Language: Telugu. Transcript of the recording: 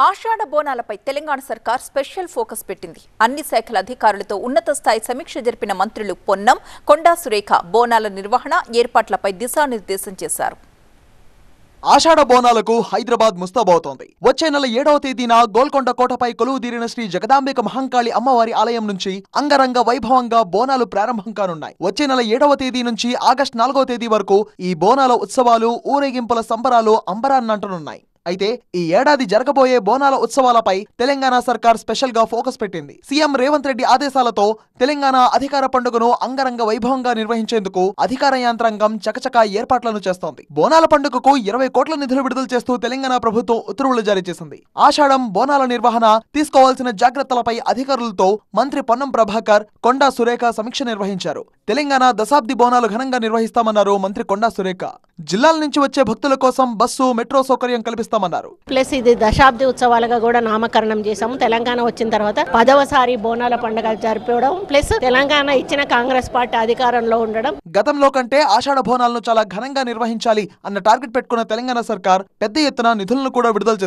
ఆషాఢ బోనాలపై తెలంగాణ సర్కార్ స్పెషల్ ఫోకస్ పెట్టింది. అన్ని శాఖల అధికారులతో ఉన్నత స్థాయి సమీక్ష జరిపిన మంత్రులు పొన్నం, కొండా సురేఖ బోనాల నిర్వహణ ఏర్పాట్లపై దిశానిర్దేశం చేశారు. ఆషాఢ బోనాలకు హైదరాబాద్ ముస్తాబవుతోంది. వచ్చే నెల 7వ తేదీన గోల్కొండ కోటపై కొలువుదీరిన శ్రీ జగదాంబిక మహంకాళి అమ్మవారి ఆలయం నుంచి అంగరంగ వైభవంగా బోనాలు ప్రారంభం కానున్నాయి. వచ్చే నెల 7వ తేదీ నుంచి ఆగస్టు 4వ తేదీ వరకు ఈ బోనాల ఉత్సవాలు, ఊరేగింపుల సంబరాలు అంబరాన్నంటనున్నాయి. అయితే ఈ ఏడాది జరగబోయే బోనాల ఉత్సవాలపై తెలంగాణ సర్కార్ స్పెషల్ గా ఫోకస్ పెట్టింది. సీఎం రేవంత్ రెడ్డి ఆదేశాలతో తెలంగాణ అధికార పండుగను అంగరంగ వైభవంగా నిర్వహించేందుకు అధికార యంత్రాంగం చకచకా ఏర్పాట్లను చేస్తోంది. బోనాల పండుగకు 20 కోట్ల నిధులు విడుదల చేస్తూ తెలంగాణ ప్రభుత్వం ఉత్తర్వులు జారీ చేసింది. ఆషాఢం బోనాల నిర్వహణ, తీసుకోవాల్సిన జాగ్రత్తలపై అధికారులతో మంత్రి పొన్నం ప్రభాకర్, కొండా సురేఖ సమీక్ష నిర్వహించారు. తెలంగాణ దశాబ్ది బోనాలు ఘనంగా నిర్వహిస్తామన్నారు మంత్రి కొండా సురేఖ. జిల్లాల నుంచి వచ్చే భక్తుల కోసం బస్సు, మెట్రో సౌకర్యం కల్పిస్తామన్నారు. ప్లస్ ఇది దశాబ్ది ఉత్సవాలుగా కూడా నామకరణం చేశాము. తెలంగాణ వచ్చిన తర్వాత 10వసారి బోనాల పండుగ జరిపడం, ప్లస్ తెలంగాణ ఇచ్చిన కాంగ్రెస్ పార్టీ అధికారంలో ఉండడం. గతంలో కంటే ఆషాఢ బోనాలను చాలా ఘనంగా నిర్వహించాలి అన్న టార్గెట్ పెట్టుకున్న తెలంగాణ సర్కార్ పెద్ద ఎత్తున నిధులను కూడా విడుదల చేసింది.